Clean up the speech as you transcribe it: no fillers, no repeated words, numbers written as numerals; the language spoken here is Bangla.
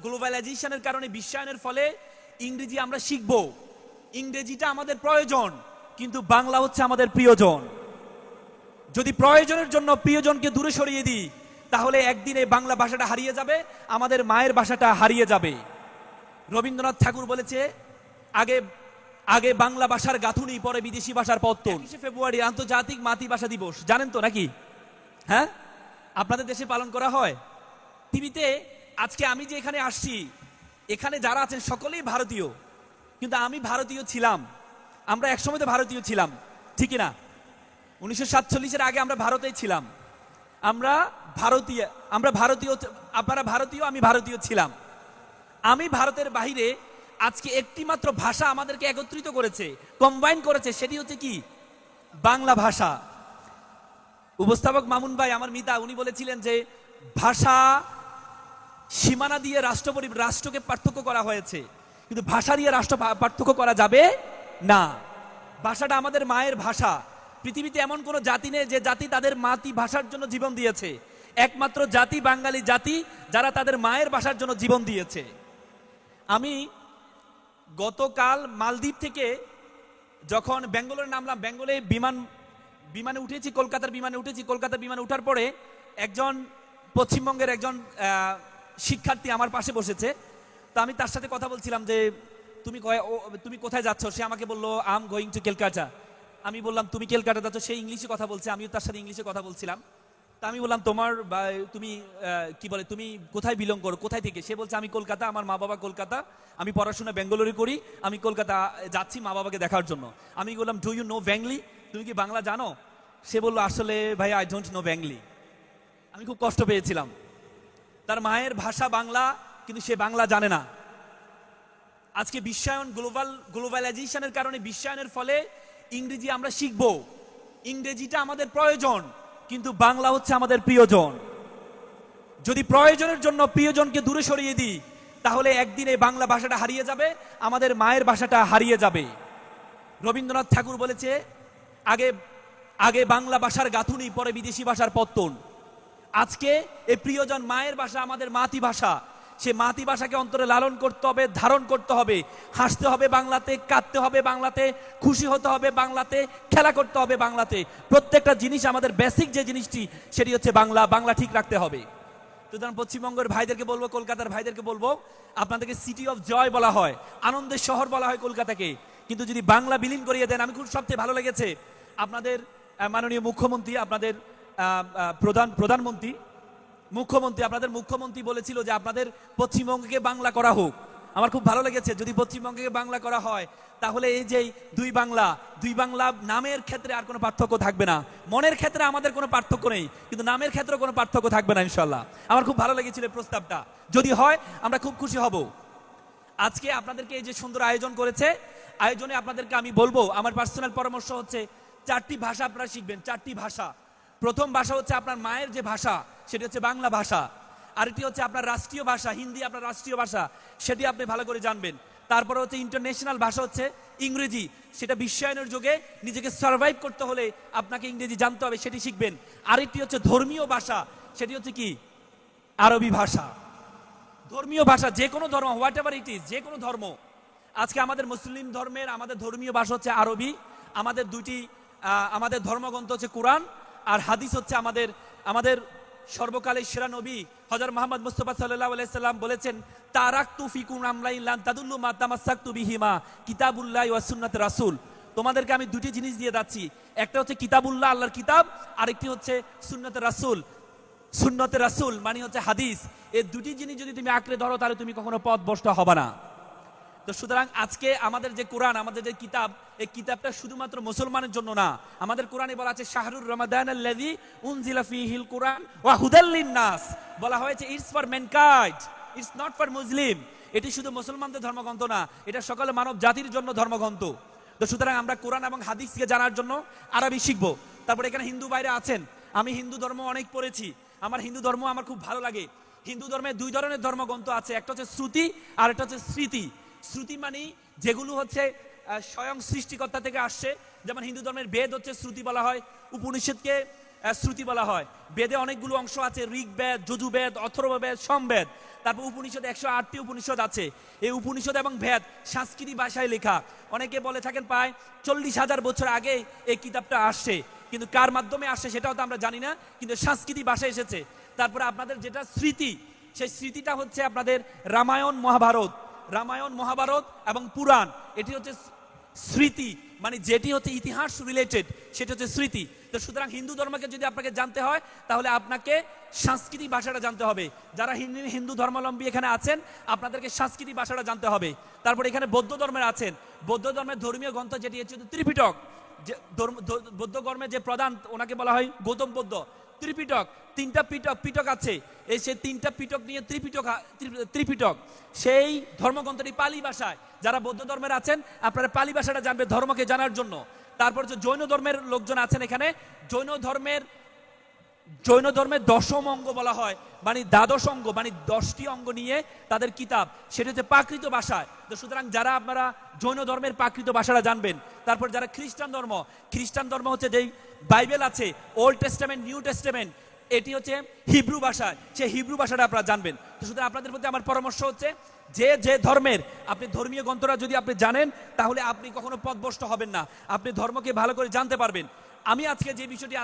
গ্লোবালাইজেশনের কারণে বিশ্বায়নের ফলে ইংরেজি আমরা শিখব, ইংরেজিটা আমাদের প্রয়োজন, কিন্তু বাংলা হচ্ছে আমাদের প্রিয়জন। যদি প্রয়োজনের জন্য প্রিয়জনকে দূরে সরিয়ে দিই, তাহলে একদিন এই বাংলা ভাষাটা হারিয়ে যাবে, আমাদের মায়ের ভাষাটা হারিয়ে যাবে। রবীন্দ্রনাথ ঠাকুর বলেছে, আগে আগে বাংলা ভাষার গাঁথুনি, পরে বিদেশি ভাষার পত্তন। 21শে ফেব্রুয়ারি আন্তর্জাতিক মাতৃভাষা দিবস, জানেন তো নাকি? হ্যাঁ, আপনাদের দেশে পালন করা হয়। টিভিতে আজকে আমি যে এখানে আসছি, এখানে যারা আছেন সকলেই ভারতীয়, কিন্তু আমি ভারতীয় ছিলাম, আমরা একসময় তো ভারতীয় ছিলাম, ঠিক না? 1947-এর আগে আমরা ভারতেই ছিলাম, আমরা ভারতীয়, আপনারা ভারতীয়, আমি ভারতীয় ছিলাম। আমি ভারতের বাহিরে আজকে একটি মাত্র ভাষা আমাদেরকে একত্রিত করেছে, কম্বাইন করেছে, সেটি হচ্ছে কি? বাংলা ভাষা। উপস্থাপক মামুন ভাই, আমার মিতা, উনি বলেছিলেন যে ভাষা সীমানা দিয়ে রাষ্ট্রকে পার্থক্য করা হয়েছে, কিন্তু ভাষা দিয়ে রাষ্ট্র পার্থক্য করা যাবে না। ভাষাটা আমাদের মায়ের ভাষা। পৃথিবীতে এমন কোন জাতি নেই যে জাতি তাদের মাতৃভাষার জন্য জীবন দিয়েছে। একমাত্র জাতি বাঙালি জাতি, যারা তাদের মায়ের ভাষার জন্য জীবন দিয়েছে। আমি গতকাল মালদ্বীপ থেকে যখন ব্যাঙ্গালোরে নামলাম, বেঙ্গলে বিমানে উঠেছি, কলকাতার বিমানে উঠার পরে একজন পশ্চিমবঙ্গের একজন শিক্ষার্থী আমার পাশে বসেছে। তো আমি তার সাথে কথা বলছিলাম যে তুমি কোথায় যাচ্ছ? সে আমাকে বললো, I am going to Calcutta. আমি বললাম, তুমি ক্যালকাটা যাচ্ছ? সে ইংলিশে কথা বলছে, আমিও তার সাথে ইংলিশে কথা বলছিলাম। তা আমি বললাম, তুমি কোথায় বিলং করো, কোথায় থেকে? সে বলছে, আমি কলকাতা, আমার মা বাবা কলকাতা, আমি পড়াশোনা বেঙ্গালুরু করি, আমি কলকাতা যাচ্ছি মা বাবাকে দেখার জন্য। আমি বললাম, ডু ইউ নো বেঙ্গলি? তুমি কি বাংলা জানো? সে বললো, আসলে ভাই, আই ডোন্ট নো বেঙ্গলি। আমি খুব কষ্ট পেয়েছিলাম। তার মায়ের ভাষা বাংলা, কিন্তু সে বাংলা জানে না। আজকে গ্লোবালাইজেশনের কারণে, বিশ্বায়নের ফলে ইংরেজি আমরা শিখব, ইংরেজিটা আমাদের প্রয়োজন, কিন্তু বাংলা হচ্ছে আমাদের প্রিয়জন। যদি প্রয়োজনের জন্য প্রিয়জনকে দূরে সরিয়ে দিই, তাহলে একদিন এই বাংলা ভাষাটা হারিয়ে যাবে, আমাদের মায়ের ভাষাটা হারিয়ে যাবে। রবীন্দ্রনাথ ঠাকুর বলেছে, আগে বাংলা ভাষার গাঁথুনি, পরে বিদেশি ভাষার পত্তন। আজকে এই প্রিয়জন মায়ের ভাষা, আমাদের মাতৃভাষা, সে মাতৃভাষাকে অন্তরে লালন করতে হবে, ধারণ করতে হবে। হাসতে হবে বাংলাতে, কাঁদতে হবে বাংলাতে, খুশি হতে হবে বাংলাতে, খেলা করতে হবে বাংলাতে। প্রত্যেকটা জিনিস, আমাদের বেসিক যে জিনিসটি, সেটি হচ্ছে বাংলা। বাংলা ঠিক রাখতে হবে। সুতরাং পশ্চিমবঙ্গের ভাইদেরকে বলবো, কলকাতার ভাইদেরকে বলবো, আপনাদেরকে সিটি অফ জয় বলা হয়, আনন্দের শহর বলা হয় কলকাতাকে, কিন্তু যদি বাংলা বিলীন করিয়ে দেন। আমি খুব সবচেয়ে ভালো লেগেছে আপনাদের মাননীয় মুখ্যমন্ত্রী, আপনাদের আপনাদের মুখ্যমন্ত্রী বলেছিল যে আপনাদের পশ্চিমবঙ্গকে বাংলা করা হোক। আমার খুব ভালো লেগেছে। যদি পশ্চিমবঙ্গকে বাংলা করা হয়, তাহলে এই যে দুই বাংলা নামের ক্ষেত্রে আর কোনো পার্থক্য থাকবে না। মনের ক্ষেত্রে আমাদের কোনো পার্থক্য নেই, কিন্তু নামের ক্ষেত্রে কোনো পার্থক্য থাকবে না ইনশাল্লাহ। আমার খুব ভালো লেগেছিল প্রস্তাবটা। যদি হয়, আমরা খুব খুশি হব। আজকে আপনাদেরকে এই যে সুন্দর আয়োজন করেছে, আয়োজনে আপনাদেরকে আমি বলবো, আমার পার্সোনাল পরামর্শ হচ্ছে, 4টি ভাষা আপনারা শিখবেন। 4টি ভাষা। প্রথম ভাষা হচ্ছে আপনার মায়ের যে ভাষা, সেটি হচ্ছে বাংলা ভাষা। আরেকটি হচ্ছে আপনার রাষ্ট্রীয় ভাষা, হিন্দি আপনার রাষ্ট্রীয় ভাষা, সেটি আপনি ভালো করে জানবেন। তারপরে হচ্ছে ইন্টারন্যাশনাল ভাষা হচ্ছে ইংরেজি, সেটা বিশ্বায়নের যুগে নিজেকে সার্ভাইভ করতে হলে আপনাকে ইংরেজি জানতে হবে, সেটি শিখবেন। আরেকটি হচ্ছে ধর্মীয় ভাষা, সেটি হচ্ছে কি? আরবি ভাষা। ধর্মীয় ভাষা, যে কোনো ধর্ম, হোয়াট এভার ইট ইজ, যে কোনো ধর্ম। আজকে আমাদের মুসলিম ধর্মের আমাদের ধর্মীয় ভাষা হচ্ছে আরবি। আমাদের ধর্মগ্রন্থ হচ্ছে কোরআন, আর হাদিস হচ্ছে আমাদের সর্বকালের সেরা নবী হযরত মুহাম্মদ মুস্তাফা সাল্লাল্লাহু আলাইহি সাল্লাম বলেছেন, তারাকতু ফিকুম আমরাইন লান তাদুল্লু মা তামাসসাকতু বিহিমা কিতাবুল্লাহি ওয়া সুন্নাতুর রাসূল। তোমাদেরকে আমি দুটি জিনিস দিয়ে যাচ্ছি, একটা হচ্ছে কিতাবুল্লাহ, আল্লাহর কিতাব, আরেকটি হচ্ছে সুন্নাতুর রাসূল। সুন্নাতুর রাসূল মানে হচ্ছে হাদিস। এই দুটি জিনিস যদি তুমি আঁকড়ে ধরো, তাহলে তুমি কখনো পথভ্রষ্ট হবে না। তো সুতরাং আজকে আমাদের যে কোরআন, আমাদের যে কিতাব, এই কিতাবটা শুধুমাত্র মুসলমানের জন্য না। আমাদের কোরআনে বলা আছে, শাহরুর রমাদানাল্লাযী উনজিলা ফীহিল কুরআন ওয়া হুদাল লিন-নাস। বলা হয়েছে it's for mankind, it's not for Muslim. এটি শুধু মুসলমানদের ধর্মগ্রন্থ না, এটা সকল মানব জাতির জন্য ধর্মগ্রন্থ। তো সুতরাং আমরা কোরআন এবং হাদিসকে জানার জন্য আরবি শিখবো। তারপরে এখানে হিন্দু ভাইরা আছেন, আমি হিন্দু ধর্ম অনেক পড়েছি, আমার হিন্দু ধর্ম আমার খুব ভালো লাগে। হিন্দু ধর্মে দুই ধরনের ধর্মগ্রন্থ আছে, একটা হচ্ছে শ্রুতি আর একটা হচ্ছে স্মৃতি। শ্রুতি মানে যেগুলো হচ্ছে স্বয়ং সৃষ্টিকর্তা থেকে আসছে, যেমন হিন্দু ধর্মের বেদ হচ্ছে শ্রুতি বলা হয়, উপনিষদকে শ্রুতি বলা হয়। বেদে অনেকগুলো অংশ আছে, ঋগ্বেদ, যজুর্বেদ, অথর্ববেদ, সমবেদ। তারপর উপনিষদ 108টি উপনিষদ আছে। এই উপনিষদ এবং বেদ সংস্কৃত ভাষায় লেখা। অনেকে বলে থাকেন প্রায় 40,000 বছর আগে এই কিতাবটা আসছে, কিন্তু কার মাধ্যমে আসছে সেটাও তো আমরা জানি না, কিন্তু সংস্কৃত ভাষায় এসেছে। তারপরে আপনাদের যেটা স্মৃতি, সেই স্মৃতিটা হচ্ছে আপনাদের রামায়ণ মহাভারত এবং পুরাণ। এটি হচ্ছে স্মৃতি, মানে যেটি হচ্ছে ইতিহাস রিলেটেড, সেটা হচ্ছে স্মৃতি। তো সুতরাং হিন্দু ধর্মকে যদি আপনাকে জানতে হয় তাহলে আপনাকে সাংস্কৃতিক ভাষাটা জানতে হবে। যারা হিন্দু ধর্মাবলম্বী এখানে আছেন আপনাদেরকে সাংস্কৃতিক ভাষাটা জানতে হবে। তারপর এখানে বৌদ্ধ ধর্মের আছেন, বৌদ্ধ ধর্মের ধর্মীয় গ্রন্থ যেটি হচ্ছে ত্রিপিটক। যে বৌদ্ধ ধর্মের যে প্রধান ওনাকে বলা হয় গৌতম বুদ্ধ। ত্রিপিটক, 3টা পিটক আছে। এই সেই 3টা পিটক নিয়ে ত্রিপিটক। সেই ধর্মগ্রন্থটি পালি ভাষায়। যারা বৌদ্ধ ধর্মের আছেন আপনারা পালি ভাষাটা জানবে ধর্মকে জানার জন্য। তারপর যে জৈন ধর্মের লোকজন আছেন এখানে, জৈন ধর্মের 10ম অঙ্গ বলা হয়, মানে দ্বাদশ অঙ্গ, মানে 10টি অঙ্গ নিয়ে তাদের কিতাব, সেটা হচ্ছে প্রাকৃত ভাষায়। তো সুতরাং যারা আপনারা জৈন ধর্মের প্রাকৃত ভাষাটা জানবেন। তারপর যারা খ্রিস্টান ধর্ম হচ্ছে যেই বাইবেল আছে, ওল্ড টেস্টামেন্ট, নিউ টেস্টামেন্ট, এটি হচ্ছে হিব্রু ভাষায়, সেই হিব্রু ভাষাটা আপনারা জানবেন। তো সুতরাং আপনাদের প্রতি আমার পরামর্শ হচ্ছে যে ধর্মের আপনি ধর্মীয় গ্রন্থটা যদি আপনি জানেন তাহলে আপনি কখনো পথভ্রষ্ট হবেন না, আপনি ধর্মকে ভালো করে জানতে পারবেন। আমি আজকে যে বিষয়টি